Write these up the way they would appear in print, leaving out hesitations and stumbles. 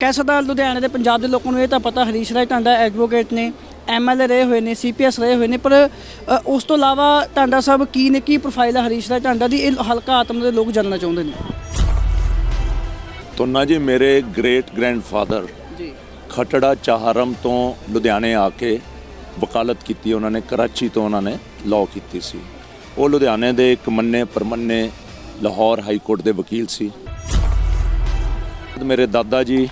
ਕਹਿ ਸਕਦਾ ਲੁਧਿਆਣੇ ਦੇ ਪੰਜਾਬ ਦੇ ਲੋਕਾਂ ਨੂੰ ਇਹ ਤਾਂ ਪਤਾ ਹਰੀਸ਼ ਰਾਜ ਟਾਂਡਾ ਐਡਵੋਕੇਟ ਨੇ, MLA ਰਹੇ ਹੋਏ ਨੇ, CPS ਰਹੇ ਹੋਏ ਨੇ, ਪਰ ਉਸ ਤੋਂ ਇਲਾਵਾ ਟਾਂਡਾ ਸਾਹਿਬ ਕੀ ਪ੍ਰੋਫਾਈਲ ਹੈ ਹਰੀਸ਼ ਰਾਜ ਟਾਂਡਾ ਦੀ, ਇਹ ਹਲਕਾ ਆਤਮ ਦੇ ਲੋਕ ਜਾਣਨਾ ਚਾਹੁੰਦੇ ਨੇ। ਤੁੰਨਾ ਜੀ ਮੇਰੇ ਗ੍ਰੇਟ ਗ੍ਰੈਂਡਫਾਦਰ ਜੀ ਖਟੜਾ ਚਾਹਰਮ ਤੋਂ ਲੁਧਿਆਣੇ ਆ ਕੇ ਵਕਾਲਤ ਕੀਤੀ। ਉਹਨਾਂ ਨੇ ਕਰਾਚੀ ਤੋਂ ਉਹਨਾਂ ਨੇ ਲਾਅ ਕੀਤੀ ਸੀ। ਉਹ ਲੁਧਿਆਣੇ ਦੇ ਇੱਕ ਮੰਨੇ ਪਰਮੰਨੇ ਲਾਹੌਰ ਹਾਈ ਕੋਰਟ ਦੇ ਵਕੀਲ ਸੀ। ਮੇਰੇ ਦਾਦਾ ਜੀ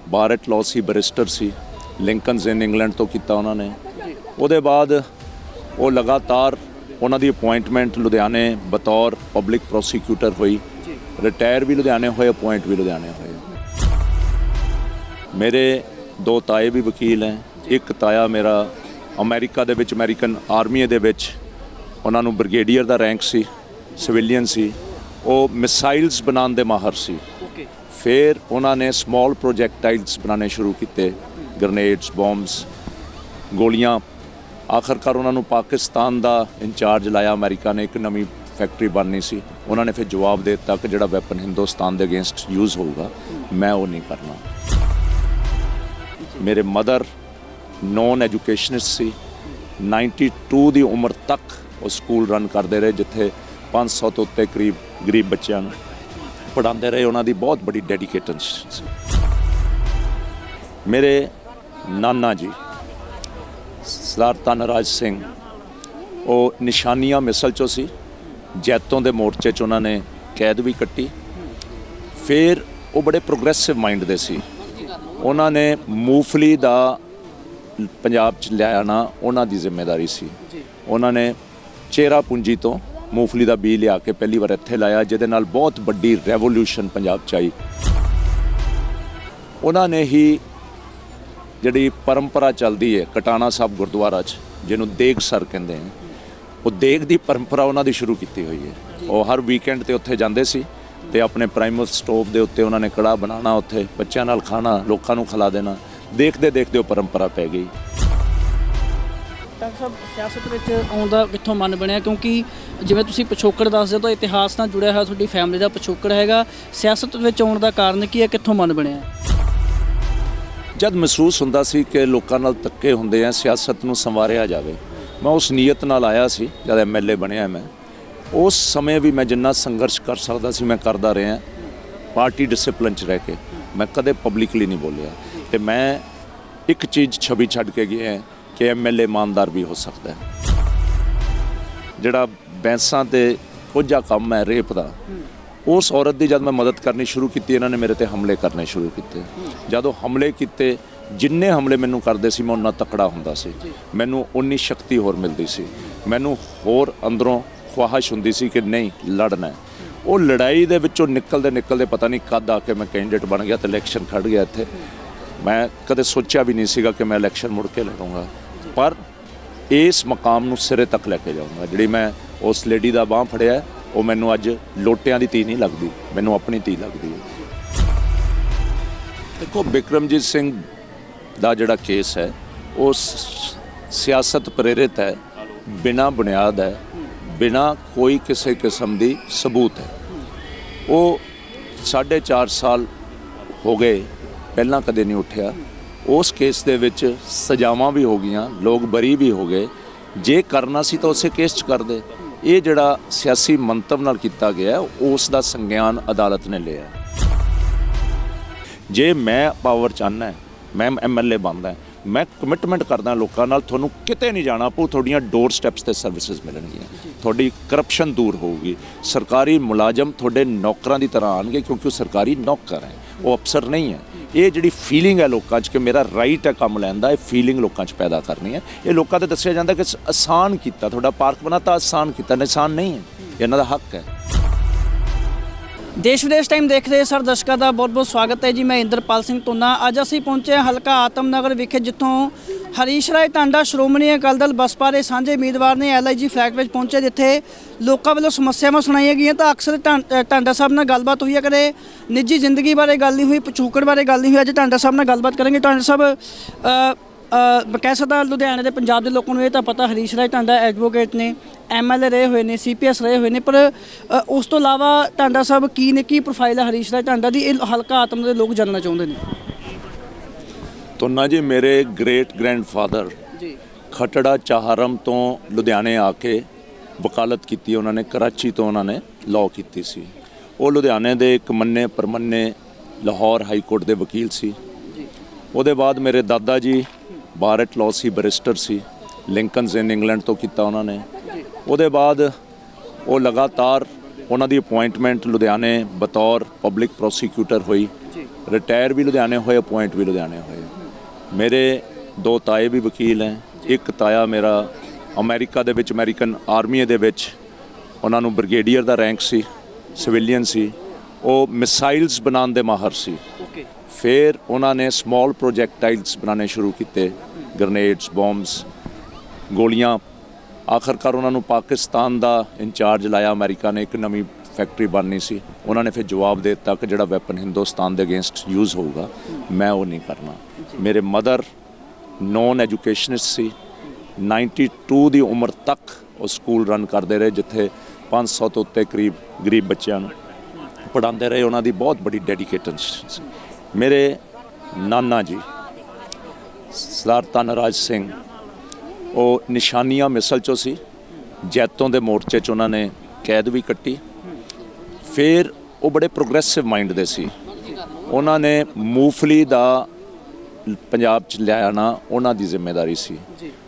ਬਾਰ ਐਟ ਲਾਅ ਸੀ, ਬੈਰਿਸਟਰ ਸੀ, ਲਿੰਕਨਸ ਇਨ ਇੰਗਲੈਂਡ ਤੋਂ ਕੀਤਾ ਉਹਨਾਂ ਨੇ। ਉਹਦੇ ਬਾਅਦ ਉਹ ਲਗਾਤਾਰ ਉਹਨਾਂ ਦੀ ਅਪੁਆਇੰਟਮੈਂਟ ਲੁਧਿਆਣੇ ਬਤੌਰ ਪਬਲਿਕ ਪ੍ਰੋਸੀਕਿਊਟਰ ਹੋਈ। ਰਿਟਾਇਰ ਵੀ ਲੁਧਿਆਣੇ ਹੋਏ, ਅਪੁਆਇੰਟ ਵੀ ਲੁਧਿਆਣੇ ਹੋਏ। ਮੇਰੇ ਦੋ ਤਾਏ ਵੀ ਵਕੀਲ ਹੈ। ਇੱਕ ਤਾਇਆ ਮੇਰਾ ਅਮਰੀਕਾ ਦੇ ਵਿੱਚ ਅਮਰੀਕਨ ਆਰਮੀ ਦੇ ਵਿੱਚ ਉਹਨਾਂ ਨੂੰ ਬ੍ਰਿਗੇਡੀਅਰ ਦਾ ਰੈਂਕ ਸੀ, ਸਿਵਿਲੀਅਨ ਸੀ। ਉਹ ਮਿਸਾਈਲਸ ਬਣਾਉਣ ਦੇ ਮਾਹਰ ਸੀ। ਫਿਰ ਉਹਨਾਂ ਨੇ ਸਮਾਲ ਪ੍ਰੋਜੈਕਟਾਈਲਸ ਬਣਾਉਣੇ ਸ਼ੁਰੂ ਕੀਤੇ, ਗ੍ਰਨੇਡਸ, ਬੰਬਸ, ਗੋਲੀਆਂ। ਆਖਰਕਾਰ ਉਹਨਾਂ ਨੂੰ ਪਾਕਿਸਤਾਨ ਦਾ ਇੰਚਾਰਜ ਲਾਇਆ ਅਮਰੀਕਾ ਨੇ। ਇੱਕ ਨਵੀਂ ਫੈਕਟਰੀ ਬਣਨੀ ਸੀ। ਉਹਨਾਂ ਨੇ ਫਿਰ ਜਵਾਬ ਦੇ ਦਿੱਤਾ ਕਿ ਜਿਹੜਾ ਵੈਪਨ ਹਿੰਦੁਸਤਾਨ ਦੇ ਅਗੇਂਸਟ ਯੂਜ਼ ਹੋਊਗਾ ਮੈਂ ਉਹ ਨਹੀਂ ਕਰਨਾ। ਮੇਰੇ ਮਦਰ ਨੌਨ ਐਜੂਕੇਸ਼ਨਿਸਟ ਸੀ। 92 ਦੀ ਉਮਰ ਤੱਕ ਉਹ ਸਕੂਲ ਰਨ ਕਰਦੇ ਰਹੇ, ਜਿੱਥੇ 500 ਤੋਂ ਉੱਤੇ ਕਰੀਬ ਗਰੀਬ ਬੱਚਿਆਂ ਨੂੰ ਪੜ੍ਹਾਉਂਦੇ ਰਹੇ। ਉਹਨਾਂ ਦੀ ਬਹੁਤ ਬੜੀ ਡੈਡੀਕੇਸ਼ਨ ਸੀ। ਮੇਰੇ ਨਾਨਾ ਜੀ ਸਰਦਾਰ ਧਨਰਾਜ ਸਿੰਘ, ਉਹ ਨਿਸ਼ਾਨੀਆਂ ਮਿਸਲ 'ਚੋਂ ਸੀ। ਜੈਤੋਂ ਦੇ ਮੋਰਚੇ 'ਚ ਉਹਨਾਂ ਨੇ ਕੈਦ ਵੀ ਕੱਟੀ। ਫਿਰ ਉਹ ਬੜੇ ਪ੍ਰੋਗਰੈਸਿਵ ਮਾਈਂਡ ਦੇ ਸੀ। ਉਹਨਾਂ ਨੇ ਮੂੰਗਫਲੀ ਦਾ ਪੰਜਾਬ 'ਚ ਲਿਆਉਣਾ ਉਹਨਾਂ ਦੀ ਜ਼ਿੰਮੇਵਾਰੀ ਸੀ। ਉਹਨਾਂ ਨੇ ਚੇਰਾ ਪੂੰਜੀ ਤੋਂ ਮੂੰਗਫਲੀ ਦਾ ਬੀਜ ਲਿਆ ਕੇ ਪਹਿਲੀ ਵਾਰ ਇੱਥੇ ਲਾਇਆ, ਜਿਹਦੇ ਨਾਲ ਬਹੁਤ ਵੱਡੀ ਰੈਵੋਲੂਸ਼ਨ ਪੰਜਾਬ 'ਚ ਆਈ। ਉਹਨਾਂ ਨੇ ਹੀ ਜਿਹੜੀ ਪਰੰਪਰਾ ਚੱਲਦੀ ਹੈ ਕਟਾਣਾ ਸਾਹਿਬ ਗੁਰਦੁਆਰਾ 'ਚ, ਜਿਹਨੂੰ ਦੇਗ ਸਰ ਕਹਿੰਦੇ ਹਨ, ਉਹ ਦੇਗ ਦੀ ਪਰੰਪਰਾ ਉਹਨਾਂ ਦੀ ਸ਼ੁਰੂ ਕੀਤੀ ਹੋਈ ਹੈ। ਉਹ ਹਰ ਵੀਕਐਂਡ 'ਤੇ ਉੱਥੇ ਜਾਂਦੇ ਸੀ ਅਤੇ ਆਪਣੇ ਪ੍ਰਾਈਮਰ ਸਟੋਵ ਦੇ ਉੱਤੇ ਉਹਨਾਂ ਨੇ ਕੜਾਹ ਬਣਾਉਣਾ, ਉੱਥੇ ਬੱਚਿਆਂ ਨਾਲ ਖਾਣਾ, ਲੋਕਾਂ ਨੂੰ ਖਿਲਾ ਦੇਣਾ। ਦੇਖਦੇ ਦੇਖਦੇ ਉਹ ਪਰੰਪਰਾ ਪੈ ਗਈ। ਡਾਕਟਰ ਸਾਹਿਬ, ਸਿਆਸਤ ਵਿੱਚ ਆਉਣ ਦਾ ਕਿੱਥੋਂ ਮਨ ਬਣਿਆ? ਕਿਉਂਕਿ ਜਿਵੇਂ ਤੁਸੀਂ ਪਿਛੋਕੜ ਦੱਸਦੇ ਹੋ ਤਾਂ ਇਤਿਹਾਸ ਨਾਲ ਜੁੜਿਆ ਹੋਇਆ ਤੁਹਾਡੀ ਫੈਮਿਲੀ ਦਾ ਪਿਛੋਕੜ ਹੈਗਾ। ਸਿਆਸਤ ਵਿੱਚ ਆਉਣ ਦਾ ਕਾਰਨ ਕੀ ਹੈ, ਕਿੱਥੋਂ ਮਨ ਬਣਿਆ? ਜਦ ਮਹਿਸੂਸ ਹੁੰਦਾ ਸੀ ਕਿ ਲੋਕਾਂ ਨਾਲ ਧੱਕੇ ਹੁੰਦੇ ਆ, ਸਿਆਸਤ ਨੂੰ ਸੰਵਾਰਿਆ ਜਾਵੇ। ਮੈਂ ਉਸ ਨੀਅਤ ਨਾਲ ਆਇਆ ਸੀ। ਜਦ MLA ਬਣਿਆ ਮੈਂ ਉਸ ਸਮੇਂ ਵੀ ਮੈਂ ਜਿੰਨਾ ਸੰਘਰਸ਼ ਕਰ ਸਕਦਾ ਸੀ ਮੈਂ ਕਰਦਾ ਰਿਹਾ। ਪਾਰਟੀ ਡਿਸਿਪਲਿਨ 'ਚ ਰਹਿ ਕੇ ਮੈਂ ਕਦੇ ਪਬਲਿਕਲੀ ਨਹੀਂ ਬੋਲਿਆ। ਅਤੇ ਮੈਂ ਇੱਕ ਚੀਜ਼ ਛਵੀ ਛੱਡ ਕੇ ਗਿਆ ਕਿ MLA ਇਮਾਨਦਾਰ ਵੀ ਹੋ ਸਕਦਾ ਹੈ। ਜਿਹੜਾ ਬੈਂਸਾਂ 'ਤੇ ਕੋਝਾ ਕੰਮ ਹੈ ਰੇਪ ਦਾ, ਉਸ ਔਰਤ ਦੀ ਜਦ ਮੈਂ ਮਦਦ ਕਰਨੀ ਸ਼ੁਰੂ ਕੀਤੀ, ਇਹਨਾਂ ਨੇ ਮੇਰੇ 'ਤੇ ਹਮਲੇ ਕਰਨੇ ਸ਼ੁਰੂ ਕੀਤੇ। ਜਦੋਂ ਹਮਲੇ ਕੀਤੇ, ਜਿੰਨੇ ਹਮਲੇ ਮੈਨੂੰ ਕਰਦੇ ਸੀ ਮੈਂ ਉਨਾ ਤਕੜਾ ਹੁੰਦਾ ਸੀ। ਮੈਨੂੰ ਉਨੀ ਸ਼ਕਤੀ ਹੋਰ ਮਿਲਦੀ ਸੀ। ਮੈਨੂੰ ਹੋਰ ਅੰਦਰੋਂ ਖਵਾਹਿਸ਼ ਹੁੰਦੀ ਸੀ ਕਿ ਨਹੀਂ, ਲੜਨਾ ਹੈ। ਉਹ ਲੜਾਈ ਦੇ ਵਿੱਚੋਂ ਨਿਕਲਦੇ ਪਤਾ ਨਹੀਂ ਕਦ ਆ ਕੇ ਮੈਂ ਕੈਂਡੀਡੇਟ ਬਣ ਗਿਆ ਅਤੇ ਇਲੈਕਸ਼ਨ ਖੜ੍ਹ ਗਿਆ ਇੱਥੇ। ਮੈਂ ਕਦੇ ਸੋਚਿਆ ਵੀ ਨਹੀਂ ਸੀਗਾ ਕਿ ਮੈਂ ਇਲੈਕਸ਼ਨ ਮੁੜ ਕੇ ਲੜੂੰਗਾ, ਪਰ ਇਸ ਮਕਾਮ ਨੂੰ ਸਿਰੇ ਤੱਕ ਲੈ ਕੇ ਜਾਊਂਗਾ। ਜਿਹੜੀ ਮੈਂ ਉਸ ਲੇਡੀ ਦਾ ਬਾਂਹ ਫੜਿਆ, ਉਹ ਮੈਨੂੰ ਅੱਜ ਲੋਟਿਆਂ ਦੀ ਧੀ ਨਹੀਂ ਲੱਗਦੀ, ਮੈਨੂੰ ਆਪਣੀ ਧੀ ਲੱਗਦੀ ਹੈ। ਦੇਖੋ, ਬਿਕਰਮਜੀਤ ਸਿੰਘ ਦਾ ਜਿਹੜਾ ਕੇਸ ਹੈ ਉਹ ਸਿਆਸਤ ਪ੍ਰੇਰਿਤ ਹੈ, ਬਿਨਾਂ ਬੁਨਿਆਦ ਹੈ, ਬਿਨਾਂ ਕੋਈ ਕਿਸੇ ਕਿਸਮ ਦੀ ਸਬੂਤ ਹੈ। ਉਹ 4.5 ਸਾਲ ਹੋ ਗਏ, ਪਹਿਲਾਂ ਕਦੇ ਨਹੀਂ ਉੱਠਿਆ। ਉਸ ਕੇਸ ਦੇ ਵਿੱਚ ਸਜ਼ਾਵਾਂ ਵੀ ਹੋ ਗਈਆਂ, ਲੋਕ ਬਰੀ ਵੀ ਹੋ ਗਏ। ਜੇ ਕਰਨਾ ਸੀ ਤਾਂ ਉਸੇ ਕੇਸ 'ਚ ਕਰਦੇ। ਇਹ ਜਿਹੜਾ ਸਿਆਸੀ ਮੰਤਵ ਨਾਲ ਕੀਤਾ ਗਿਆ, ਉਸ ਦਾ ਸੰਗਿਆਨ ਅਦਾਲਤ ਨੇ ਲਿਆ। ਜੇ ਮੈਂ ਪਾਵਰ ਚਾਹੁੰਦਾ, ਮੈਂ MLA ਬਣਦਾ, ਮੈਂ ਕਮਿਟਮੈਂਟ ਕਰਦਾ ਲੋਕਾਂ ਨਾਲ, ਤੁਹਾਨੂੰ ਕਿਤੇ ਨਹੀਂ ਜਾਣਾ ਪਊ, ਤੁਹਾਡੀਆਂ ਡੋਰ ਸਟੈਪਸ 'ਤੇ ਸਰਵਿਸਿਜ਼ ਮਿਲਣਗੀਆਂ, ਤੁਹਾਡੀ ਕਰਪਸ਼ਨ ਦੂਰ ਹੋਊਗੀ। ਸਰਕਾਰੀ ਮੁਲਾਜ਼ਮ ਤੁਹਾਡੇ ਨੌਕਰਾਂ ਦੀ ਤਰ੍ਹਾਂ ਆਉਣਗੇ, ਕਿਉਂਕਿ ਉਹ ਸਰਕਾਰੀ ਨੌਕਰ ਹੈ, ਉਹ ਅਫਸਰ ਨਹੀਂ ਹੈ। ਇਹ ਜਿਹੜੀ ਫੀਲਿੰਗ ਹੈ ਲੋਕਾਂ 'ਚ ਕਿ ਮੇਰਾ ਰਾਈਟ ਹੈ ਕੰਮ ਲੈਣ ਦਾ, ਇਹ ਫੀਲਿੰਗ ਲੋਕਾਂ 'ਚ ਪੈਦਾ ਕਰਨੀ ਹੈ। ਇਹ ਲੋਕਾਂ 'ਤੇ ਦੱਸਿਆ ਜਾਂਦਾ ਕਿ ਆਸਾਨ ਕੀਤਾ, ਤੁਹਾਡਾ ਪਾਰਕ ਬਣਾਤਾ, ਆਸਾਨ ਕੀਤਾ। ਆਸਾਨ ਨਹੀਂ ਹੈ, ਇਹਨਾਂ ਦਾ ਹੱਕ ਹੈ। ਦੇਸ਼ ਵਿਦੇਸ਼ ਟਾਈਮ ਦੇਖ ਰਹੇ ਸਰ ਦਰਸ਼ਕਾਂ ਦਾ ਬਹੁਤ ਬਹੁਤ ਸਵਾਗਤ ਹੈ ਜੀ। ਮੈਂ ਇੰਦਰਪਾਲ ਸਿੰਘ ਧੁੰਨਾ। ਅੱਜ ਅਸੀਂ ਪਹੁੰਚੇ ਹਲਕਾ ਆਤਮ ਨਗਰ ਵਿਖੇ, ਜਿੱਥੋਂ ਹਰੀਸ਼ ਰਾਜ ਟਾਂਡਾ ਸ਼੍ਰੋਮਣੀ ਅਕਾਲੀ ਦਲ ਬਸਪਾ ਦੇ ਸਾਂਝੇ ਉਮੀਦਵਾਰ ਨੇ। LIG ਫਲੈਟ ਵਿੱਚ ਪਹੁੰਚੇ, ਜਿੱਥੇ ਲੋਕਾਂ ਵੱਲੋਂ ਸਮੱਸਿਆਵਾਂ ਸੁਣਾਈਆਂ ਗਈਆਂ। ਤਾਂ ਅਕਸਰ ਟਾਂਡਾ ਸਾਹਿਬ ਨਾਲ ਗੱਲਬਾਤ ਹੋਈ ਹੈ, ਕਦੇ ਨਿੱਜੀ ਜ਼ਿੰਦਗੀ ਬਾਰੇ ਗੱਲ ਨਹੀਂ ਹੋਈ, ਪਿਛੋਕੜ ਬਾਰੇ ਗੱਲ ਨਹੀਂ ਹੋਈ। ਅੱਜ ਟਾਂਡਾ ਸਾਹਿਬ ਨਾਲ ਗੱਲਬਾਤ ਕਰਾਂਗੇ। ਟਾਂਡਾ ਸਾਹਿਬ, ਕਹਿ ਸਕਦਾ ਲੁਧਿਆਣੇ ਦੇ ਪੰਜਾਬ ਦੇ ਲੋਕਾਂ ਨੂੰ ਇਹ ਤਾਂ ਪਤਾ ਹਰੀਸ਼ ਰਾਜ ਟਾਂਡਾ ਐਡਵੋਕੇਟ ਨੇ, MLA ਰਹੇ ਹੋਏ ਨੇ, CPS ਰਹੇ ਹੋਏ ਨੇ, ਪਰ ਉਸ ਤੋਂ ਇਲਾਵਾ ਟਾਂਡਾ ਸਾਹਿਬ ਕੀ ਪ੍ਰੋਫਾਈਲ ਹੈ ਹਰੀਸ਼ ਰਾਜ ਟਾਂਡਾ ਦੀ, ਇਹ ਹਲਕਾ ਆਤਮ ਦੇ ਲੋਕ ਜਾਣਨਾ ਚਾਹੁੰਦੇ ਨੇ। ਤੁੰਨਾ ਜੀ ਮੇਰੇ ਗ੍ਰੇਟ ਗ੍ਰੈਂਡਫਾਦਰ ਜੀ ਖਟੜਾ ਚਾਹਰਮ ਤੋਂ ਲੁਧਿਆਣੇ ਆ ਕੇ ਵਕਾਲਤ ਕੀਤੀ। ਉਹਨਾਂ ਨੇ ਕਰਾਚੀ ਤੋਂ ਉਹਨਾਂ ਨੇ ਲਾਅ ਕੀਤੀ ਸੀ। ਉਹ ਲੁਧਿਆਣੇ ਦੇ ਇੱਕ ਮੰਨੇ ਪਰਮੰਨੇ ਲਾਹੌਰ ਹਾਈ ਕੋਰਟ ਦੇ ਵਕੀਲ ਸੀ। ਜੀ ਉਹਦੇ ਬਾਅਦ ਮੇਰੇ ਦਾਦਾ ਜੀ ਬਾਰਟ ਲਾਅ ਸੀ, ਬੈਰਿਸਟਰ ਸੀ, ਲਿੰਕਨਸ ਇਨ ਇੰਗਲੈਂਡ ਤੋਂ ਕੀਤਾ ਉਹਨਾਂ ਨੇ। ਉਹਦੇ ਬਾਅਦ ਉਹ ਲਗਾਤਾਰ ਉਹਨਾਂ ਦੀ ਅਪੁਆਇੰਟਮੈਂਟ ਲੁਧਿਆਣੇ ਬਤੌਰ ਪਬਲਿਕ ਪ੍ਰੋਸੀਕਿਊਟਰ ਹੋਈ। ਜੀ ਰਿਟਾਇਰ ਵੀ ਲੁਧਿਆਣੇ ਹੋਏ, ਅਪੁਆਇੰਟ ਵੀ ਲੁਧਿਆਣੇ ਹੋਏ। ਮੇਰੇ 2 ਤਾਏ ਵੀ ਵਕੀਲ ਹੈ। ਇੱਕ ਤਾਇਆ ਮੇਰਾ ਅਮਰੀਕਾ ਦੇ ਵਿੱਚ ਅਮਰੀਕਨ ਆਰਮੀ ਦੇ ਵਿੱਚ ਉਹਨਾਂ ਨੂੰ ਬ੍ਰਿਗੇਡੀਅਰ ਦਾ ਰੈਂਕ ਸੀ, ਸਿਵਿਲੀਅਨ ਸੀ। ਉਹ ਮਿਸਾਈਲਸ ਬਣਾਉਣ ਦੇ ਮਾਹਰ ਸੀ। ਓਕੇ ਫਿਰ ਉਹਨਾਂ ਨੇ ਸਮਾਲ ਪ੍ਰੋਜੈਕਟਾਈਲਸ ਬਣਾਉਣੇ ਸ਼ੁਰੂ ਕੀਤੇ, ਗ੍ਰਨੇਡਸ, ਬੰਬਸ, ਗੋਲੀਆਂ। ਆਖਰਕਾਰ ਉਹਨਾਂ ਨੂੰ ਪਾਕਿਸਤਾਨ ਦਾ ਇੰਚਾਰਜ ਲਾਇਆ ਅਮਰੀਕਾ ਨੇ। ਇੱਕ ਨਵੀਂ ਫੈਕਟਰੀ ਬਣਨੀ ਸੀ। ਉਹਨਾਂ ਨੇ ਫਿਰ ਜਵਾਬ ਦੇ ਦਿੱਤਾ ਕਿ ਜਿਹੜਾ ਵੈਪਨ ਹਿੰਦੁਸਤਾਨ ਦੇ ਅਗੇਂਸਟ ਯੂਜ਼ ਹੋਊਗਾ ਮੈਂ ਉਹ ਨਹੀਂ ਕਰਨਾ। ਮੇਰੇ ਮਦਰ ਨੌਨ ਐਜੂਕੇਸ਼ਨਿਸਟ ਸੀ। 92 ਦੀ ਉਮਰ ਤੱਕ ਉਹ ਸਕੂਲ ਰਨ ਕਰਦੇ ਰਹੇ ਜਿੱਥੇ 500 ਤੋਂ ਉੱਤੇ ਕਰੀਬ ਗਰੀਬ ਬੱਚਿਆਂ ਨੂੰ ਪੜ੍ਹਾਉਂਦੇ ਰਹੇ। ਉਹਨਾਂ ਦੀ ਬਹੁਤ ਬੜੀ ਡੈਡੀਕੇਟਡ ਸੀ। ਮੇਰੇ ਨਾਨਾ ਜੀ ਸਰਦਾਰ ਧਨਰਾਜ ਸਿੰਘ, ਉਹ ਨਿਸ਼ਾਨੀਆਂ ਮਿਸਲ 'ਚੋਂ ਸੀ। ਜੈਤੋਂ ਦੇ ਮੋਰਚੇ 'ਚ ਉਹਨਾਂ ਨੇ ਕੈਦ ਵੀ ਕੱਟੀ। ਫਿਰ ਉਹ ਬੜੇ ਪ੍ਰੋਗਰੈਸਿਵ ਮਾਈਂਡ ਦੇ ਸੀ। ਉਹਨਾਂ ਨੇ ਮੂੰਗਫਲੀ ਦਾ ਪੰਜਾਬ 'ਚ ਲਿਆਉਣਾ ਉਹਨਾਂ ਦੀ ਜ਼ਿੰਮੇਵਾਰੀ ਸੀ।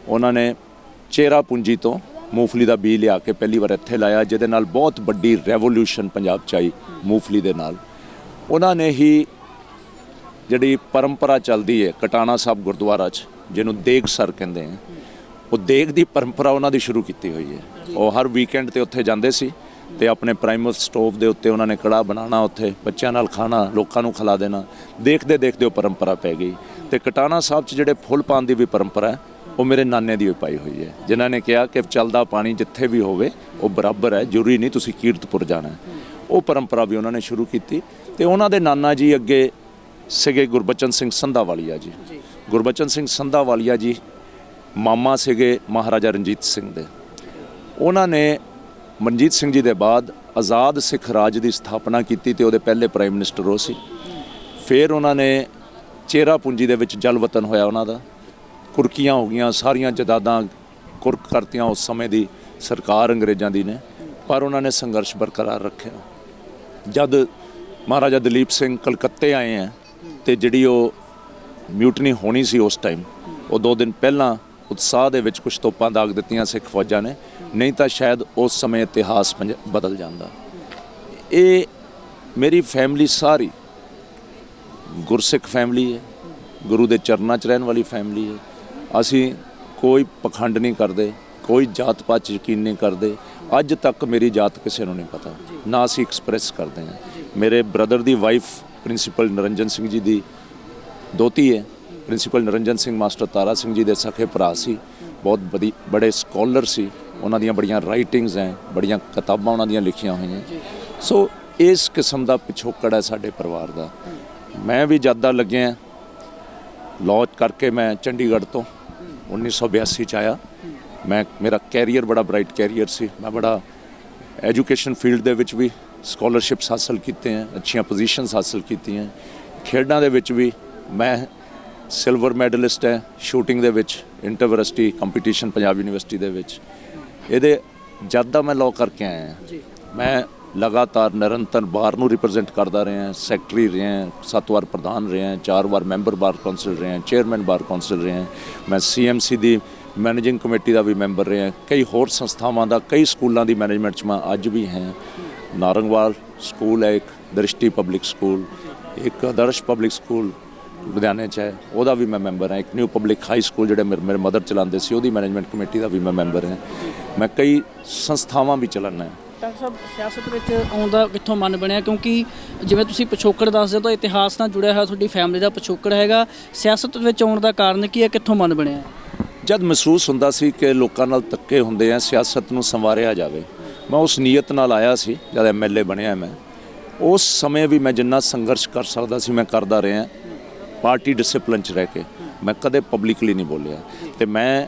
ਉਹਨਾਂ ਨੇ ਚੇਰਾ ਪੂੰਜੀ ਤੋਂ ਮੂੰਗਫਲੀ ਦਾ ਬੀਜ ਲਿਆ ਕੇ ਪਹਿਲੀ ਵਾਰ ਇੱਥੇ ਲਾਇਆ, ਜਿਹਦੇ ਨਾਲ ਬਹੁਤ ਵੱਡੀ ਰੈਵੋਲੂਸ਼ਨ ਪੰਜਾਬ 'ਚ ਆਈ ਮੂੰਗਫਲੀ ਦੇ ਨਾਲ। ਉਹਨਾਂ ਨੇ ਹੀ ਜਿਹੜੀ ਪਰੰਪਰਾ ਚੱਲਦੀ ਹੈ ਕਟਾਣਾ ਸਾਹਿਬ ਗੁਰਦੁਆਰਾ 'ਚ, ਜਿਹਨੂੰ ਦੇਗਸਰ ਕਹਿੰਦੇ ਆ, ਉਹ ਦੇਗ ਦੀ ਪਰੰਪਰਾ ਉਹਨਾਂ ਦੀ ਸ਼ੁਰੂ ਕੀਤੀ ਹੋਈ ਹੈ। ਉਹ ਹਰ ਵੀਕਐਂਡ 'ਤੇ ਉੱਥੇ ਜਾਂਦੇ ਸੀ ਅਤੇ ਆਪਣੇ ਪ੍ਰਾਈਮਰ ਸਟੋਵ ਦੇ ਉੱਤੇ ਉਹਨਾਂ ਨੇ ਕੜਾਹ ਬਣਾਉਣਾ, ਉੱਥੇ ਬੱਚਿਆਂ ਨਾਲ ਖਾਣਾ, ਲੋਕਾਂ ਨੂੰ ਖਿਲਾ ਦੇਣਾ। ਦੇਖਦੇ ਦੇਖਦੇ ਉਹ ਪਰੰਪਰਾ ਪੈ ਗਈ। ਅਤੇ ਕਟਾਣਾ ਸਾਹਿਬ 'ਚ ਜਿਹੜੇ ਫੁੱਲ ਪਾਉਣ ਦੀ ਵੀ ਪਰੰਪਰਾ ਹੈ ਉਹ ਮੇਰੇ ਨਾਨੇ ਦੀ ਵੀ ਪਾਈ ਹੋਈ ਹੈ, ਜਿਨ੍ਹਾਂ ਨੇ ਕਿਹਾ ਕਿ ਚੱਲਦਾ ਪਾਣੀ ਜਿੱਥੇ ਵੀ ਹੋਵੇ ਉਹ ਬਰਾਬਰ ਹੈ, ਜ਼ਰੂਰੀ ਨਹੀਂ ਤੁਸੀਂ ਕੀਰਤਪੁਰ ਜਾਣਾ। ਉਹ ਪਰੰਪਰਾ ਵੀ ਉਹਨਾਂ ਨੇ ਸ਼ੁਰੂ ਕੀਤੀ। ਅਤੇ ਉਹਨਾਂ ਦੇ ਨਾਨਾ ਜੀ ਅੱਗੇ ਸੀਗੇ ਗੁਰਬਚਨ ਸਿੰਘ ਸੰਧਾਵਾਲੀਆ ਜੀ। ਗੁਰਬਚਨ ਸਿੰਘ ਸੰਧਾਵਾਲੀਆ ਜੀ ਮਾਮਾ ਸੀਗੇ ਮਹਾਰਾਜਾ ਰਣਜੀਤ ਸਿੰਘ ਦੇ। ਉਹਨਾਂ ਨੇ ਮਨਜੀਤ ਸਿੰਘ ਜੀ ਦੇ ਬਾਅਦ ਆਜ਼ਾਦ ਸਿੱਖ ਰਾਜ ਦੀ ਸਥਾਪਨਾ ਕੀਤੀ ਅਤੇ ਉਹਦੇ ਪਹਿਲੇ ਪ੍ਰਾਈਮ ਮਿਨਿਸਟਰ ਉਹ ਸੀ। ਫਿਰ ਉਹਨਾਂ ਨੇ ਚੇਰਾ ਪੂੰਜੀ ਦੇ ਵਿੱਚ ਜਲ ਵਤਨ ਹੋਇਆ ਉਹਨਾਂ ਦਾ। ਕੁਰਕੀਆਂ ਹੋ ਗਈਆਂ, ਸਾਰੀਆਂ ਜਾਇਦਾਦਾਂ ਕੁਰਕ ਕਰਤੀਆਂ ਉਸ ਸਮੇਂ ਦੀ ਸਰਕਾਰ ਅੰਗਰੇਜ਼ਾਂ ਦੀ ਨੇ, ਪਰ ਉਹਨਾਂ ਨੇ ਸੰਘਰਸ਼ ਬਰਕਰਾਰ ਰੱਖਿਆ। ਜਦ ਮਹਾਰਾਜਾ ਦਲੀਪ ਸਿੰਘ ਕਲਕੱਤੇ ਆਏ ਹੈ ਅਤੇ ਜਿਹੜੀ ਉਹ ਮਿਊਟਨੀ ਹੋਣੀ ਸੀ ਉਸ ਟਾਈਮ, ਉਹ 2 ਦਿਨ ਪਹਿਲਾਂ ਉਤਸ਼ਾਹ ਦੇ ਵਿੱਚ ਕੁਛ ਤੋਪਾਂ ਦਾਗ ਦਿੱਤੀਆਂ ਸਿੱਖ ਫੌਜਾਂ ਨੇ, ਨਹੀਂ ਤਾਂ ਸ਼ਾਇਦ ਉਸ ਸਮੇਂ ਇਤਿਹਾਸ ਬਦਲ ਜਾਂਦਾ। ਇਹ ਮੇਰੀ ਫੈਮਿਲੀ ਸਾਰੀ ਗੁਰਸਿੱਖ ਫੈਮਿਲੀ ਹੈ, ਗੁਰੂ ਦੇ ਚਰਨਾਂ 'ਚ ਰਹਿਣ ਵਾਲੀ ਫੈਮਿਲੀ ਹੈ। ਅਸੀਂ ਕੋਈ ਪਖੰਡ ਨਹੀਂ ਕਰਦੇ, ਕੋਈ ਜਾਤ ਪਾਤ 'ਚ ਯਕੀਨ ਨਹੀਂ ਕਰਦੇ। ਅੱਜ ਤੱਕ ਮੇਰੀ ਜਾਤ ਕਿਸੇ ਨੂੰ ਨਹੀਂ ਪਤਾ, ਨਾ ਅਸੀਂ ਐਕਸਪ੍ਰੈਸ ਕਰਦੇ ਹਾਂ। ਮੇਰੇ ਬ੍ਰਦਰ ਦੀ ਵਾਈਫ ਪ੍ਰਿੰਸੀਪਲ ਨਰਿੰਜਨ ਸਿੰਘ ਜੀ ਦੀ ਦੋਤੀ ਹੈ। ਪ੍ਰਿੰਸੀਪਲ ਨਰਿੰਜਨ ਸਿੰਘ ਮਾਸਟਰ ਤਾਰਾ ਸਿੰਘ ਜੀ ਦੇ ਸਕੇ ਭਰਾ ਸੀ। ਬਹੁਤ ਬੜੇ ਸਕਾਲਰ ਸੀ। ਉਹਨਾਂ ਦੀਆਂ ਬੜੀਆਂ ਰਾਈਟਿੰਗਸ ਹੈ, ਬੜੀਆਂ ਕਿਤਾਬਾਂ ਉਹਨਾਂ ਦੀਆਂ ਲਿਖੀਆਂ ਹੋਈਆਂ। ਸੋ ਇਸ ਕਿਸਮ ਦਾ ਪਿਛੋਕੜ ਹੈ ਸਾਡੇ ਪਰਿਵਾਰ ਦਾ। ਮੈਂ ਵੀ ਜਦ ਦਾ ਲੱਗਿਆ ਲਾਅ ਕਰਕੇ ਮੈਂ ਚੰਡੀਗੜ੍ਹ ਤੋਂ 1982 'ਚ ਆਇਆ। ਮੇਰਾ ਕੈਰੀਅਰ ਬੜਾ ਬ੍ਰਾਈਟ ਕੈਰੀਅਰ ਸੀ। ਮੈਂ ਬੜਾ ਐਜੂਕੇਸ਼ਨ ਫੀਲਡ ਦੇ ਵਿੱਚ ਵੀ ਸਕਾਲਰਸ਼ਿਪਸ ਹਾਸਲ ਕੀਤੇ ਹੈ, ਅੱਛੀਆਂ ਪੋਜੀਸ਼ਨਸ ਹਾਸਲ ਕੀਤੀਆਂ। ਖੇਡਾਂ ਦੇ ਵਿੱਚ ਵੀ ਮੈਂ ਸਿਲਵਰ ਮੈਡਲਿਸਟ ਹੈ ਸ਼ੂਟਿੰਗ ਦੇ ਵਿੱਚ, ਇੰਟਰਵਰਸਿਟੀ ਕੰਪੀਟੀਸ਼ਨ ਪੰਜਾਬ ਯੂਨੀਵਰਸਿਟੀ ਦੇ ਵਿੱਚ। ਇਹਦੇ ਜਦ ਦਾ ਮੈਂ ਲਾਅ ਕਰਕੇ ਆਇਆ, ਮੈਂ ਲਗਾਤਾਰ ਨਿਰੰਤਰ ਬਾਰ ਨੂੰ ਰਿਪਰੈਜ਼ੈਂਟ ਕਰਦਾ ਰਿਹਾ। ਸੈਕਟਰੀ ਰਿਹਾ, 7 ਵਾਰ ਪ੍ਰਧਾਨ ਰਿਹਾ, 4 ਵਾਰ ਮੈਂਬਰ ਬਾਰ ਕੌਂਸਲ ਰਿਹਾ, ਚੇਅਰਮੈਨ ਬਾਰ ਕੌਂਸਲ ਰਿਹਾ। ਮੈਂ CMC ਦੀ ਮੈਨੇਜਿੰਗ ਕਮੇਟੀ ਦਾ ਵੀ ਮੈਂਬਰ ਰਿਹਾ। ਕਈ ਹੋਰ ਸੰਸਥਾਵਾਂ ਦਾ, ਕਈ ਸਕੂਲਾਂ ਦੀ ਮੈਨੇਜਮੈਂਟ 'ਚ ਮੈਂ ਅੱਜ ਵੀ ਹਾਂ। ਨਾਰੰਗਵਾਲ ਸਕੂਲ ਹੈ ਇੱਕ, ਦ੍ਰਿਸ਼ਟੀ ਪਬਲਿਕ ਸਕੂਲ, ਇੱਕ ਆਦਰਸ਼ ਪਬਲਿਕ ਸਕੂਲ ਲੁਧਿਆਣੇ 'ਚ ਹੈ, ਉਹਦਾ ਵੀ ਮੈਂ ਮੈਂਬਰ ਹਾਂ। ਇੱਕ ਨਿਊ ਪਬਲਿਕ ਹਾਈ ਸਕੂਲ ਜਿਹੜੇ ਮੇਰੇ ਮਦਰ ਚਲਾਉਂਦੇ ਸੀ, ਉਹਦੀ ਮੈਨੇਜਮੈਂਟ ਕਮੇਟੀ ਦਾ ਵੀ ਮੈਂ ਮੈਂਬਰ ਹਾਂ। ਮੈਂ ਕਈ ਸੰਸਥਾਵਾਂ ਵੀ ਚਲਾਉਂਦਾ। ਡਾਕਟਰ ਸਾਹਿਬ, ਸਿਆਸਤ ਵਿੱਚ ਆਉਣ ਦਾ ਕਿੱਥੋਂ ਮਨ ਬਣਿਆ? ਕਿਉਂਕਿ ਜਿਵੇਂ ਤੁਸੀਂ ਪਿਛੋਕੜ ਦੱਸਦੇ ਹੋ ਤਾਂ ਇਤਿਹਾਸ ਨਾਲ ਜੁੜਿਆ ਹੋਇਆ ਤੁਹਾਡੀ ਫੈਮਿਲੀ ਦਾ ਪਿਛੋਕੜ ਹੈਗਾ। ਸਿਆਸਤ ਵਿੱਚ ਆਉਣ ਦਾ ਕਾਰਨ ਕੀ ਹੈ, ਕਿੱਥੋਂ ਮਨ ਬਣਿਆ? ਜਦ ਮਹਿਸੂਸ ਹੁੰਦਾ ਸੀ ਕਿ ਲੋਕਾਂ ਨਾਲ ਧੱਕੇ ਹੁੰਦੇ ਆ, ਸਿਆਸਤ ਨੂੰ ਸੰਵਾਰਿਆ ਜਾਵੇ, ਮੈਂ ਉਸ ਨੀਅਤ ਨਾਲ ਆਇਆ ਸੀ। ਜਦ MLA ਬਣਿਆ ਮੈਂ, ਉਸ ਸਮੇਂ ਵੀ ਮੈਂ ਜਿੰਨਾ ਸੰਘਰਸ਼ ਕਰ ਸਕਦਾ ਸੀ ਮੈਂ ਕਰਦਾ ਰਿਹਾ। ਪਾਰਟੀ ਡਿਸਿਪਲਿਨ 'ਚ ਰਹਿ ਕੇ ਮੈਂ ਕਦੇ ਪਬਲਿਕਲੀ ਨਹੀਂ ਬੋਲਿਆ। ਅਤੇ ਮੈਂ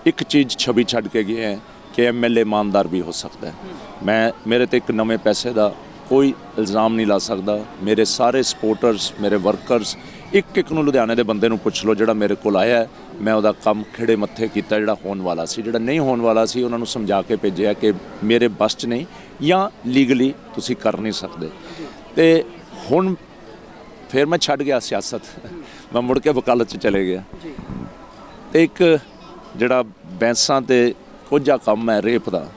ਇੱਕ ਚੀਜ਼ ਛਵੀ ਛੱਡ ਕੇ ਗਿਆ ਕਿ MLA ਇਮਾਨਦਾਰ ਵੀ ਹੋ ਸਕਦਾ ਹੈ। ਮੇਰੇ 'ਤੇ ਇੱਕ ਨਵੇਂ ਪੈਸੇ ਦਾ ਕੋਈ ਇਲਜ਼ਾਮ ਨਹੀਂ ਲਾ ਸਕਦਾ। ਮੇਰੇ ਸਾਰੇ ਸਪੋਰਟਰਸ, ਮੇਰੇ ਵਰਕਰਸ ਇੱਕ ਨੂੰ ਲੁਧਿਆਣੇ ਦੇ ਬੰਦੇ ਨੂੰ ਪੁੱਛ ਲਓ ਜਿਹੜਾ ਮੇਰੇ ਕੋਲ ਆਇਆ ਹੈ, ਮੈਂ ਉਹਦਾ ਕੰਮ ਖਿੜੇ ਮੱਥੇ ਕੀਤਾ ਜਿਹੜਾ ਹੋਣ ਵਾਲਾ ਸੀ। ਜਿਹੜਾ ਨਹੀਂ ਹੋਣ ਵਾਲਾ ਸੀ ਉਹਨਾਂ ਨੂੰ ਸਮਝਾ ਕੇ ਭੇਜਿਆ ਕਿ ਮੇਰੇ ਬਸ 'ਚ ਨਹੀਂ ਜਾਂ ਲੀਗਲੀ ਤੁਸੀਂ ਕਰ ਨਹੀਂ ਸਕਦੇ। ਤੇ ਹੁਣ ਫਿਰ ਮੈਂ ਛੱਡ ਗਿਆ ਸਿਆਸਤ, ਮੈਂ ਮੁੜ ਕੇ ਵਕਾਲਤ 'ਚ ਚਲੇ ਗਿਆ। ਤੇ ਇੱਕ ਜਿਹੜਾ ਬੈਂਸਾਂ ਤੇ ਕੋਝਾ ਕੰਮ ਹੈ ਰੇਪ ਦਾ,